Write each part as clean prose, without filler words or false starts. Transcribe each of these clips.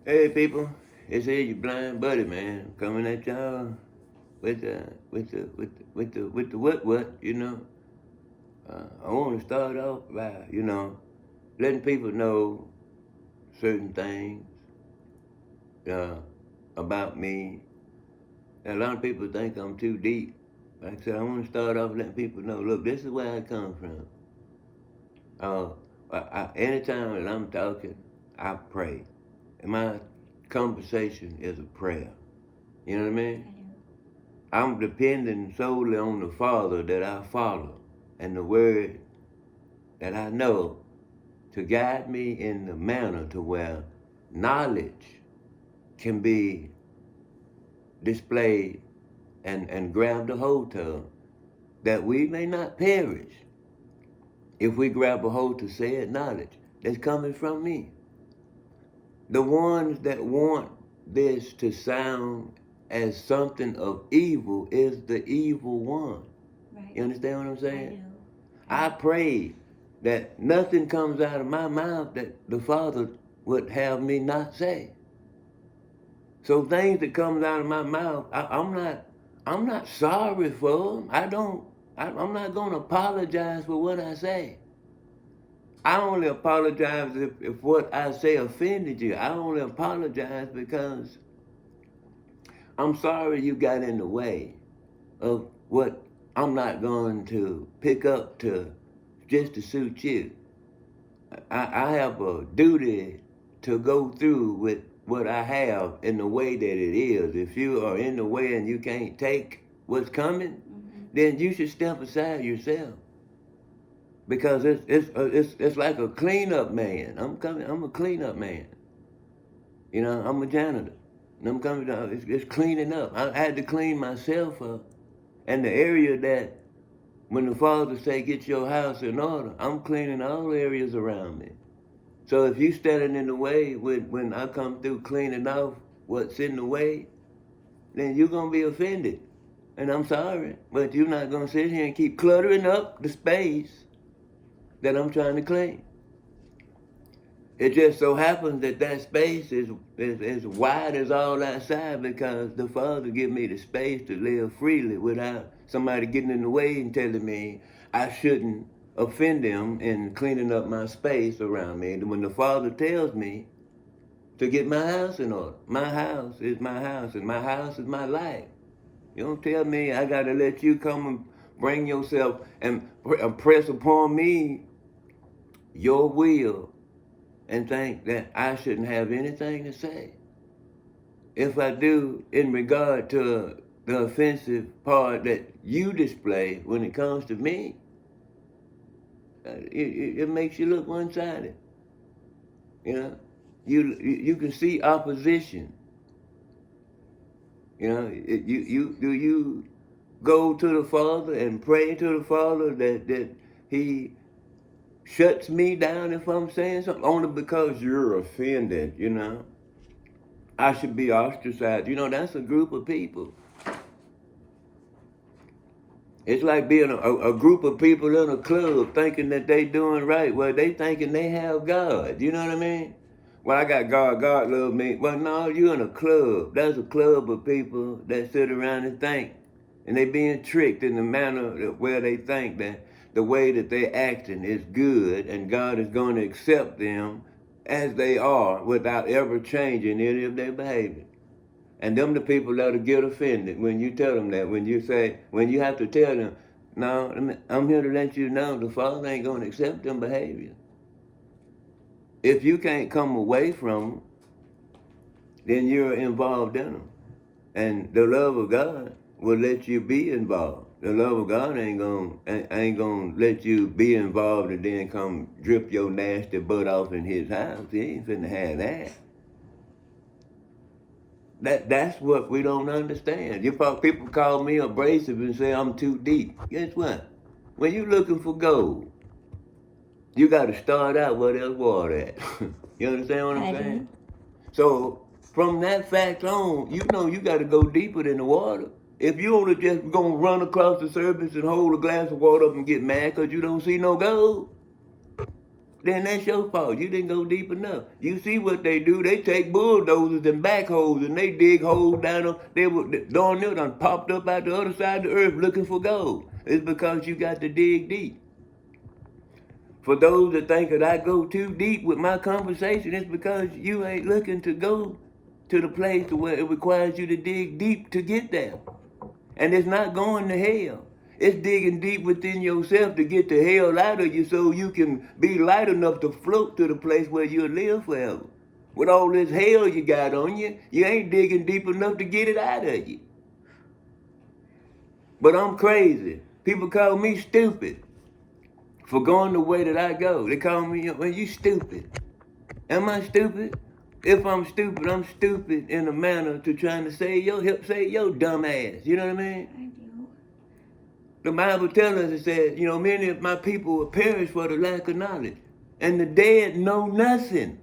Hey people, it's here your blind buddy man coming at y'all with the what you know. I want to start off by letting people know certain things uh, about me. A lot of people think I'm too deep. Like I said, I want to start off letting people know. Look, this is where I come from. Uh, Anytime that I'm talking, I pray. And my conversation is a prayer. You know what I mean? I do. I'm depending solely on the Father that I follow and the Word that I know to guide me in the manner to where knowledge can be displayed and grabbed a hold of, that we may not perish if we grab a hold to said knowledge that's coming from me. The ones that want this to sound as something of evil is the evil one. Right. You understand what I'm I saying? do. I pray that nothing comes out of my mouth that the Father would have me not say. So things that comes out of my mouth, I'm not sorry for them. I'm not going to apologize for what I say. I only apologize if what I say offended you. I only apologize because I'm sorry you got in the way of what I'm not going to pick up to just to suit you. I have a duty to go through with what I have in the way that it is. If you are in the way and you can't take what's coming, Mm-hmm. then you should step aside yourself. Because it's like a cleanup man. I'm a cleanup man. You know, I'm a janitor. And I'm coming down, it's cleaning up. I had to clean myself up. And the area that when the Father say get your house in order, I'm cleaning all areas around me. So if you standing in the way when I come through cleaning off what's in the way, then you're gonna be offended. And I'm sorry, but you're not gonna sit here and keep cluttering up the space that I'm trying to clean. It just so happens that that space is wide as all outside because the Father give me the space to live freely without somebody getting in the way and telling me I shouldn't offend them in cleaning up my space around me. And when the Father tells me to get my house in order, my house is my house and my house is my life. You don't tell me I got to let you come and bring yourself and press upon me your will and think that I shouldn't have anything to say. If I do, in regard to the offensive part that you display when it comes to me, it makes you look one-sided. You know, you can see opposition. You know, you go to the Father and pray to the Father that He shuts me down if I'm saying something only because you're offended. You know, I should be ostracized. You know, that's a group of people. It's like being a group of people in a club thinking that they doing right. Well, they thinking they have God. You know what I mean? Well, I got God. God love me. Well, no, you in a club. That's a club of people that sit around and think. And they being tricked in the manner where they think that the way that they acting is good and God is going to accept them as they are without ever changing any of their behavior. And them the people that'll get offended when you tell them that. When you have to tell them, no, I'm here to let you know the Father ain't gonna accept them behavior. If you can't come away from them, then you're involved in them. And the love of God will let you be involved. The love of God ain't gonna let you be involved and then come drip your nasty butt off in His house. He ain't finna have that. That's what we don't understand. People call me abrasive and say I'm too deep. Guess what? When you looking for gold, you got to start out where there's water at. You understand what I'm I saying? do. So from that fact on, you know you got to go deeper than the water. If you only just gonna run across the surface and hold a glass of water up and get mad because you don't see no gold, then that's your fault. You didn't go deep enough. You see what they do? They take bulldozers and backhoes and they dig holes down them. They were darn near done popped up out the other side of the earth looking for gold. It's because you got to dig deep. For those that think that I go too deep with my conversation, it's because you ain't looking to go to the place to where it requires you to dig deep to get there. And it's not going to hell. It's digging deep within yourself to get the hell out of you so you can be light enough to float to the place where you'll live forever. With all this hell you got on you, you ain't digging deep enough to get it out of you. But I'm crazy. People call me stupid for going the way that I go. They call me, well, you stupid. Am I stupid? If I'm stupid in a manner to trying to help save your dumb ass. You know what I mean? I do. The Bible tells us, it says, many of my people will perish for the lack of knowledge. And the dead know nothing.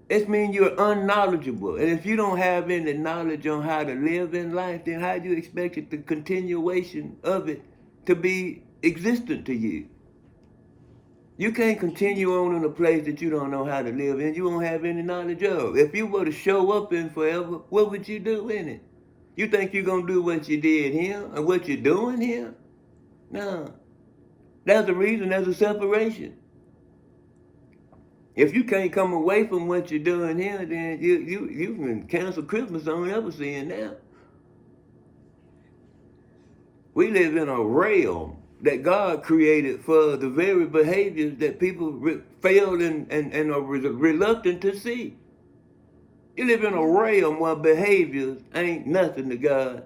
It means you're unknowledgeable. And if you don't have any knowledge on how to live in life, then how do you expect the continuation of it to be existent to you? You can't continue on in a place that you don't know how to live in, you won't have any knowledge of. If you were to show up in forever, what would you do in it? You think you're going to do what you did here or what you're doing here? No. That's the reason there's a separation. If you can't come away from what you're doing here, then you can cancel Christmas on ever seeing now. We live in a realm that God created for the very behaviors that people fail and are reluctant to see. You live in a realm where behaviors ain't nothing to God.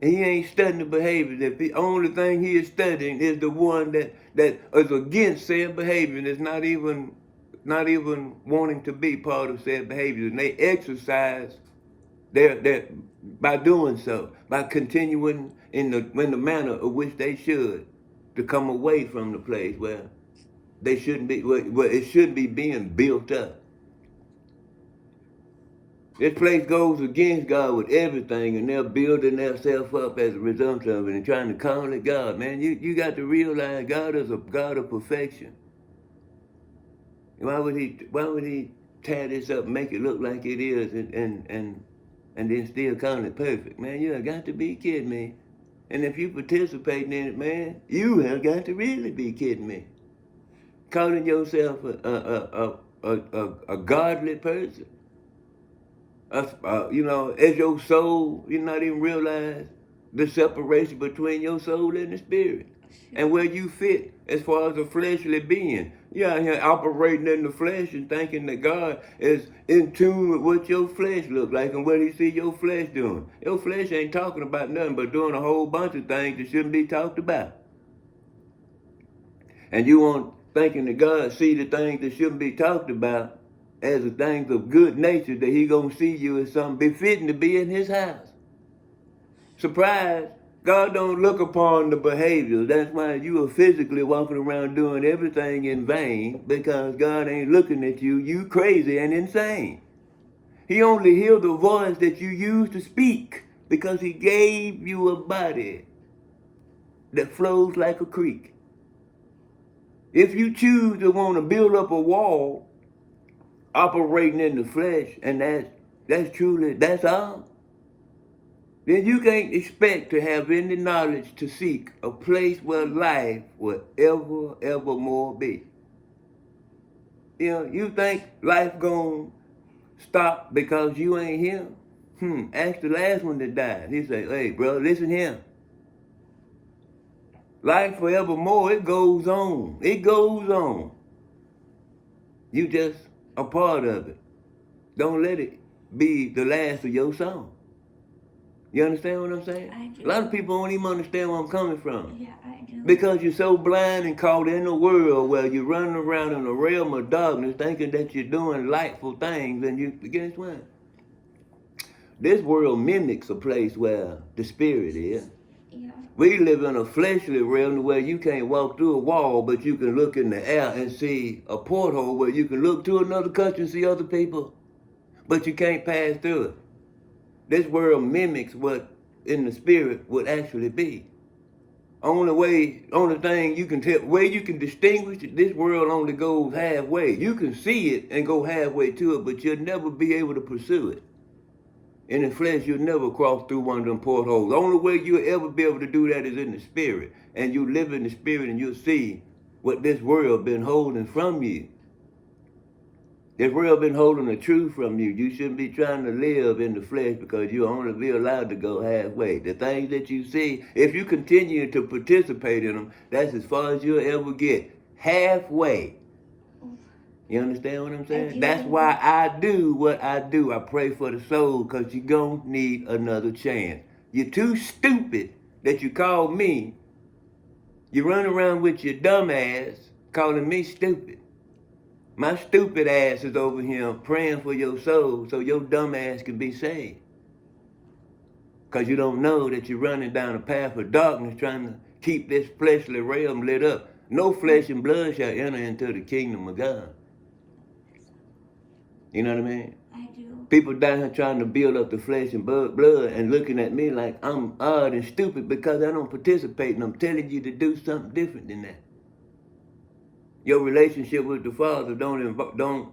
And he ain't studying the behaviors. The only thing he is studying is the one that is against said behavior and is not even wanting to be part of said behaviors. And they exercise by doing so, by continuing in the manner of which they should, to come away from the place where they shouldn't be, where it should be being built up. This place goes against God with everything, and they're building themselves up as a result of it and trying to call it God. Man, you got to realize God is a God of perfection. Why would he tear this up and make it look like it is and then still call it perfect? Man, you have got to be kidding me. And if you participating in it, man, you have got to really be kidding me. Calling yourself a godly person. As your soul, you not even realize the separation between your soul and the spirit. And where you fit as far as a fleshly being. You're out here operating in the flesh and thinking that God is in tune with what your flesh looks like and what he see your flesh doing. Your flesh ain't talking about nothing but doing a whole bunch of things that shouldn't be talked about. And you want thinking that God see the things that shouldn't be talked about as the things of good nature, that he gonna see you as something befitting to be in his house. Surprise, God don't look upon the behaviors. That's why you are physically walking around doing everything in vain, because God ain't looking at you. You crazy and insane. He only hears the voice that you use to speak, because he gave you a body that flows like a creek. If you choose to want to build up a wall operating in the flesh, and that's all, then you can't expect to have any knowledge to seek a place where life will evermore be. You think life gonna stop because you ain't here? Ask the last one that died. He say, hey, bro, listen here. Life forevermore, it goes on. It goes on. You just a part of it. Don't let it be the last of your song. You understand what I'm saying? I do. A lot of people don't even understand where I'm coming from. Yeah, I do. Because you're so blind and caught in a world where you're running around in a realm of darkness thinking that you're doing lightful things, and guess what? This world mimics a place where the spirit is. Yeah. We live in a fleshly realm where you can't walk through a wall, but you can look in the air and see a porthole where you can look to another country and see other people, but you can't pass through it. This world mimics what in the spirit would actually be. Only thing you can tell, way you can distinguish it, this world only goes halfway. You can see it and go halfway to it, but you'll never be able to pursue it. In the flesh, you'll never cross through one of them portholes. The only way you'll ever be able to do that is in the spirit. And you live in the spirit and you'll see what this world been holding from you. This world been holding the truth from you. You shouldn't be trying to live in the flesh because you'll only be allowed to go halfway. The things that you see, if you continue to participate in them, that's as far as you'll ever get. Halfway. You understand what I'm saying? That's why I do what I do. I pray for the soul because you're going to need another chance. You're too stupid that you call me. You run around with your dumb ass calling me stupid. My stupid ass is over here praying for your soul so your dumb ass can be saved. Because you don't know that you're running down a path of darkness trying to keep this fleshly realm lit up. No flesh and blood shall enter into the kingdom of God. You know what I mean? I do. People down here trying to build up the flesh and blood and looking at me like I'm odd and stupid because I don't participate, and I'm telling you to do something different than that. Your relationship with the Father don't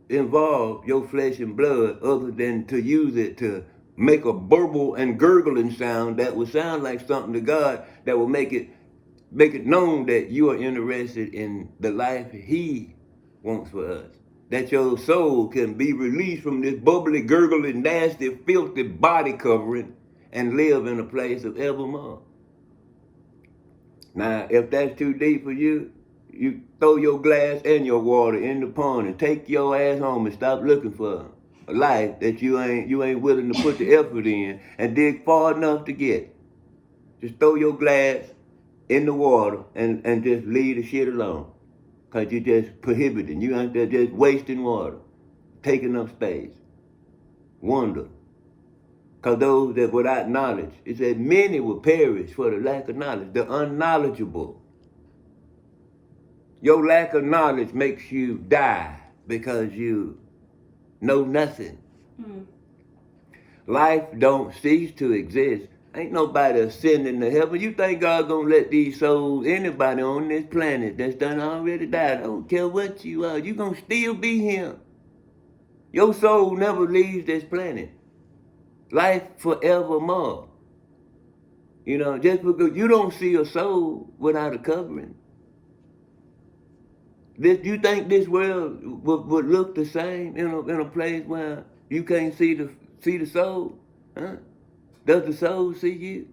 involve your flesh and blood other than to use it to make a burble and gurgling sound that will sound like something to God that will make it known that you are interested in the life He wants for us. That your soul can be released from this bubbly, gurgling, nasty, filthy body covering and live in a place of evermore. Now, if that's too deep for you, you throw your glass and your water in the pond and take your ass home and stop looking for a life that you ain't willing to put the effort in and dig far enough to get. Just throw your glass in the water and just leave the shit alone. Because you're just prohibiting. You out there just wasting water, taking up space. Wonder. Because those that without knowledge, it said many will perish for the lack of knowledge, the unknowledgeable. Your lack of knowledge makes you die because you know nothing. Life don't cease to exist. Ain't nobody ascending to heaven. You think God gonna let these souls, anybody on this planet that's done already died, I don't care what you are, you gonna still be here. Your soul never leaves this planet. Life forevermore. You know, just because you don't see a soul without a covering. You think this world would look the same in a place where you can't see the soul? Huh? Does the soul see you?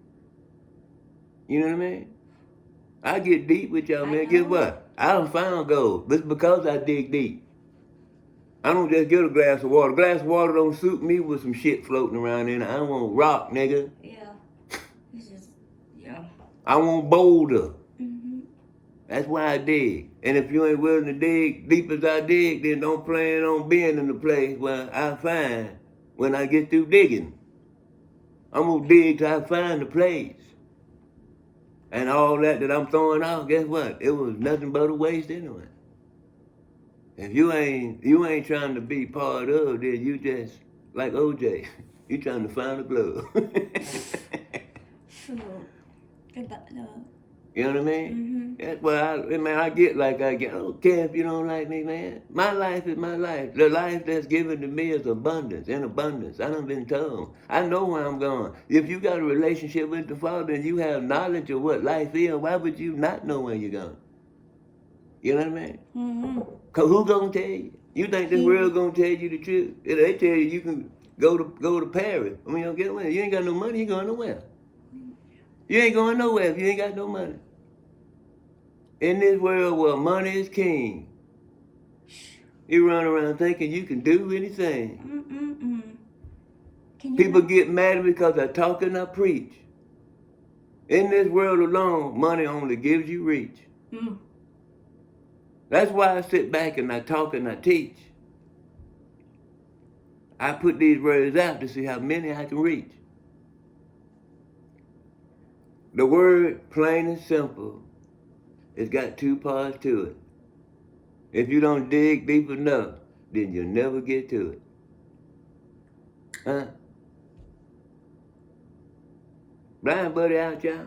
You know what I mean? I get deep with y'all, man. Guess what? I done found gold. It's because I dig deep. I don't just get a glass of water. A glass of water don't suit me with some shit floating around in it. I want rock, nigga. Yeah. It's just, yeah. I want boulder. That's why I dig. And if you ain't willing to dig deep as I dig, then don't plan on being in the place where I find when I get through digging. I'm gonna dig till I find the place. And all that I'm throwing out, guess what? It was nothing but a waste anyway. If you ain't trying to be part of, then you just like OJ. You trying to find a glove. True. You know what I mean? That's why I get like I get. I don't care if you don't like me, man. My life is my life. The life that's given to me is abundance, in abundance. I done been told. I know where I'm going. If you got a relationship with the Father and you have knowledge of what life is, why would you not know where you're going? You know what I mean? Cause who gonna tell you? You think this world gonna tell you the truth? If they tell you can go to Paris, I mean, you don't get away. You ain't got no money, you going nowhere. You ain't going nowhere if you ain't got no money. In this world where money is king, you run around thinking you can do anything. People get mad because I talk and I preach. In this world alone, money only gives you reach. That's why I sit back and I talk and I teach. I put these words out to see how many I can reach. The word, plain and simple, it's got two parts to it. If you don't dig deep enough, then you'll never get to it. Huh? Blind buddy out, y'all.